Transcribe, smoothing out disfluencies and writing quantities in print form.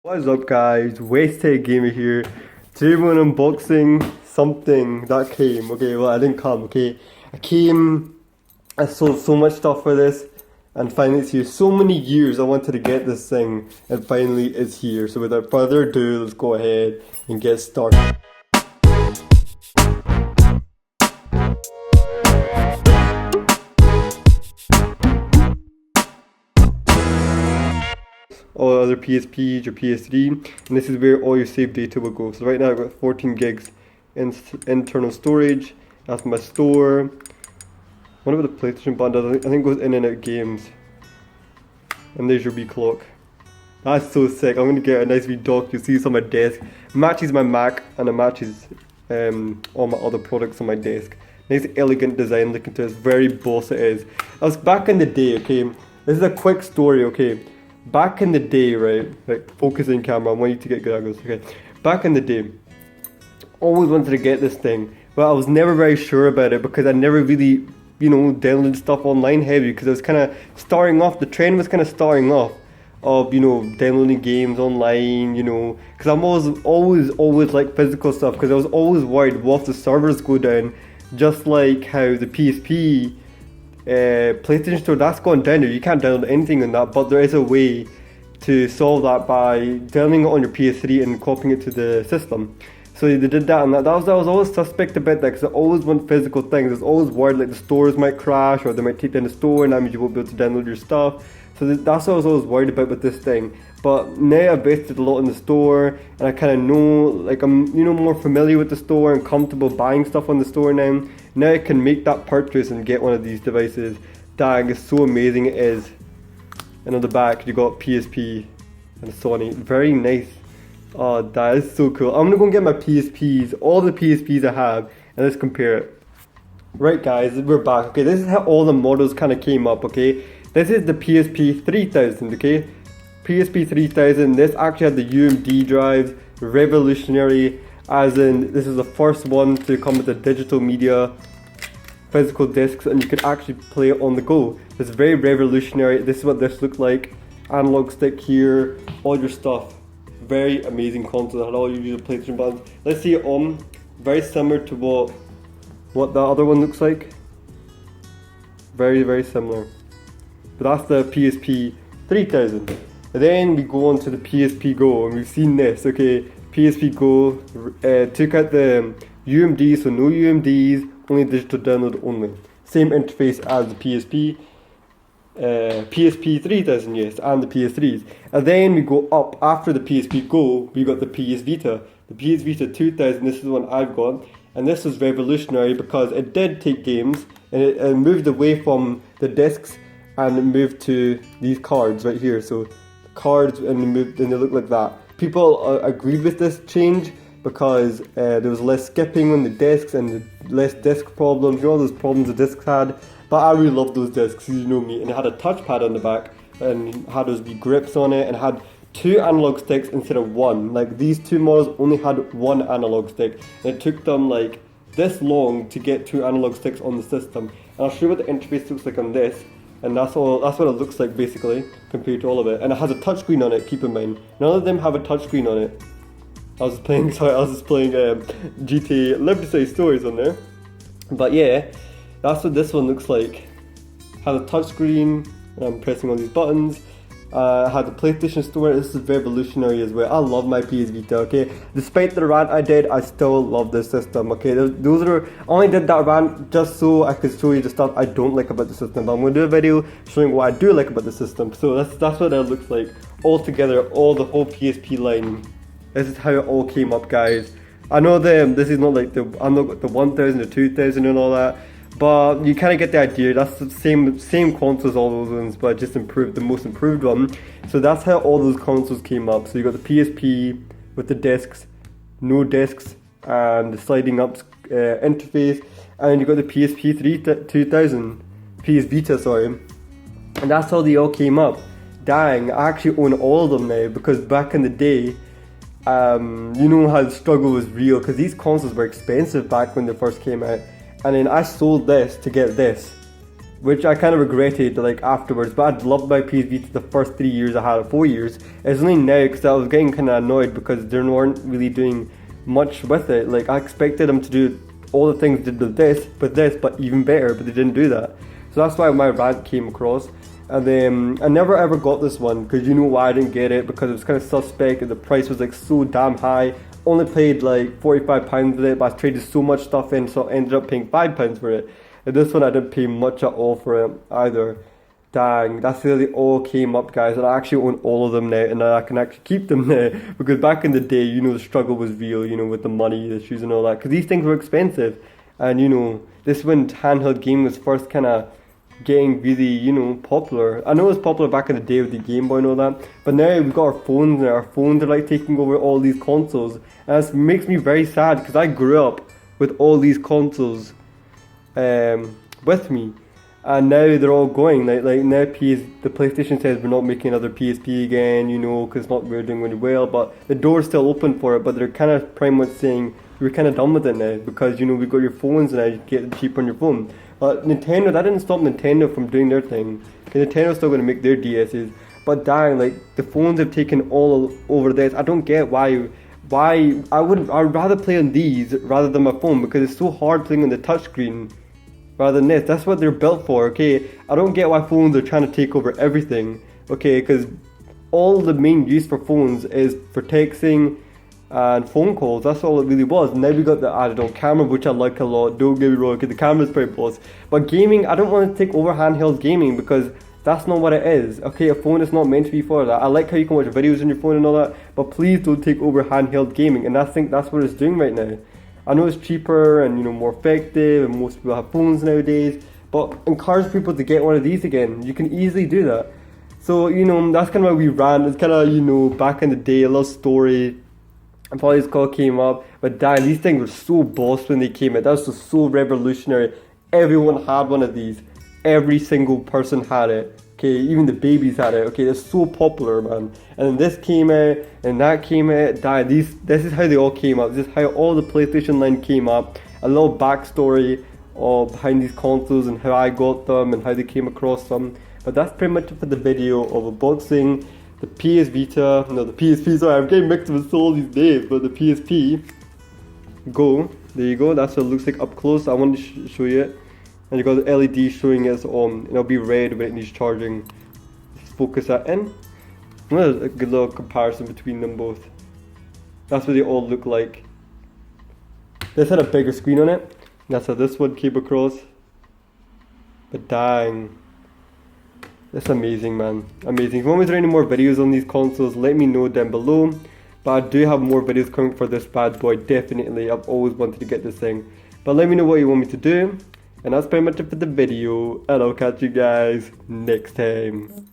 What is up guys, Wasted Gamer here. Today we're unboxing something that came. Okay, well I didn't come, okay. I sold so much stuff for this and finally it's here. So many years I wanted to get this thing and finally it's here. So without further ado, let's go ahead and get started. All other PSPs, your PS3, and this is where all your saved data will go. So right now I've got 14 gigs internal storage. That's my store. What about the PlayStation bundle? I think it goes in and out games. And there's your wee clock. That's so sick. I'm gonna get a nice wee dock. You'll see this on my desk. It matches my Mac and it matches all my other products on my desk. Nice elegant design looking to it. It's very boss it is. I was back in the day, okay. This is a quick story, okay. Back in the day, right, like focusing camera, I want you to get good angles, okay. Back in the day, always wanted to get this thing, but I was never very sure about it because I never really, downloaded stuff online heavy because I was kind of starting off, the trend was kind of starting off of, downloading games online, because I'm always like physical stuff because I was always worried what if the servers go down, just like how the PSP PlayStation Store, that's gone down there. You can't download anything on that, but there is a way to solve that by downloading it on your PS3 and copying it to the system. So they did that, and I was always suspect about that because I always want physical things. I was always worried like the stores might crash or they might take down the store and that means you won't be able to download your stuff. So that's what I was always worried about with this thing. But now I've invested a lot in the store and I kind of know, like I'm more familiar with the store and comfortable buying stuff on the store now. Now I can make that purchase and get one of these devices. Dang, it's so amazing it is. And on the back you got PSP and Sony. Very nice. Oh, that is so cool. I'm gonna go and get my PSPs, all the PSPs I have, and let's compare it. Right guys, we're back. Okay, this is how all the models kind of came up, okay. This is the PSP 3000, okay. PSP 3000, this actually had the UMD drives, revolutionary, as in this is the first one to come with the digital media physical discs and you could actually play it on the go. It's very revolutionary. This is what this looked like. Analog stick here, all your stuff. Very amazing console, had all your usual PlayStation buttons. Let's see it on. Very similar to what the other one looks like. Very, very similar. But that's the PSP 3000. And then we go on to the PSP Go and we've seen this, okay. PSP Go took out the UMDs, so no UMDs, only digital download only. Same interface as the PSP. PSP 3000, yes, and the PS3s. And then we go up after the PSP Go, we got the PS Vita. The PS Vita 2000, this is the one I've got. And this was revolutionary because it did take games and it moved away from the discs and it moved to these cards right here. So cards and they look like that. People agreed with this change because there was less skipping on the discs and less disc problems, all those problems the discs had. But I really love those discs, you know me. And it had a touchpad on the back and had those wee grips on it and had two analog sticks instead of one. Like these two models only had one analog stick and it took them like this long to get two analog sticks on the system. And I'll show you what the interface looks like on this. And that's what it looks like basically compared to all of it. And it has a touchscreen on it, keep in mind. None of them have a touchscreen on it. I was just playing GTA Liberty Stories on there. But yeah, that's what this one looks like. Has a touchscreen, and I'm pressing all these buttons. Had the PlayStation Store, this is revolutionary as well. I love my PS Vita, okay? Despite the rant I did, I still love this system, okay? I only did that rant just so I could show you the stuff I don't like about the system. But I'm going to do a video showing what I do like about the system. So that's what it looks like. All together, the whole PSP line. This is how it all came up, guys. I know this is not like I'm not the 1000 or 2000 and all that. But you kind of get the idea. That's the same console as all those ones, but just improved, the most improved one. So that's how all those consoles came up. So you got the PSP with the discs, no discs, and the sliding up interface, and you got the PSP 2000, PS Vita, sorry, and that's how they all came up. Dang, I actually own all of them now because back in the day, you know how the struggle was real because these consoles were expensive back when they first came out. And then I sold this to get this. which I kind of regretted like afterwards. But I'd loved my PS Vita the first 3 years I had it, 4 years. It's only now because I was getting kind of annoyed because they weren't really doing much with it. Like I expected them to do all the things they did with this, but even better. But they didn't do that. So that's why my rant came across. And then I never ever got this one because you know why I didn't get it, because it was kind of suspect and the price was like so damn high. Only paid like £45 for it, but I traded so much stuff in, so I ended up paying £5 for it. And this one I didn't pay much at all for it either. Dang, that's how they all came up, guys. And I actually own all of them now, and I can actually keep them now. Because back in the day, you know, the struggle was real, you know, with the money issues and all that. Because these things were expensive. And, you know, this when handheld gaming was first kind of getting really, you know, popular. I know it was popular back in the day with the Game Boy and all that. But now we've got our phones, and our phones are like taking over all these consoles. And it makes me very sad because I grew up with all these consoles with me. And now they're all going, like now the PlayStation says we're not making another PSP again, you know, because we're doing really well, but the door's still open for it, but they're kind of pretty much saying we're kind of done with it now, because, you know, we've got your phones now, you get it cheap on your phone. But Nintendo, that didn't stop Nintendo from doing their thing. Nintendo's still going to make their DSs, but dang, like, the phones have taken all over this. I don't get why I'd rather play on these rather than my phone, because it's so hard playing on the touchscreen rather than this. That's what they're built for, okay? I don't get why phones are trying to take over everything, okay? Because all the main use for phones is for texting and phone calls. That's all it really was. Now we got the added-on camera, which I like a lot. Don't get me wrong, because the camera's pretty boss. But gaming, I don't want to take over handheld gaming, because that's not what it is. Okay, a phone is not meant to be for that. I like how you can watch videos on your phone and all that, but please don't take over handheld gaming. And I think that's what it's doing right now. I know it's cheaper and, you know, more effective, and most people have phones nowadays, but encourage people to get one of these again. You can easily do that. So, you know, that's kind of why we ran. It's kind of, you know, back in the day, a little story, and probably this call came up. But damn, these things were so boss when they came out. That was just so revolutionary. Everyone had one of these. Every single person had it. Okay, even the babies had it. Okay, it's so popular, man. And then this came out, and that came out. This is how they all came up. This is how all the PlayStation line came up. A little backstory behind these consoles and how I got them and how they came across them. But that's pretty much it for the video of unboxing the PS Vita. No, the PSP. Sorry, I'm getting mixed with all these names. But the PSP Go. There you go. That's what it looks like up close. I wanted to show you it. And you got the LED showing it's on, and it'll be red when it needs charging. Just focus that in. And there's a good little comparison between them both. That's what they all look like. This had a bigger screen on it. That's how this one came across. But dang. That's amazing, man. Amazing. If you want me to do any more videos on these consoles, let me know down below. But I do have more videos coming for this bad boy, definitely. I've always wanted to get this thing. But let me know what you want me to do. And that's pretty much it for the video, and I'll catch you guys next time.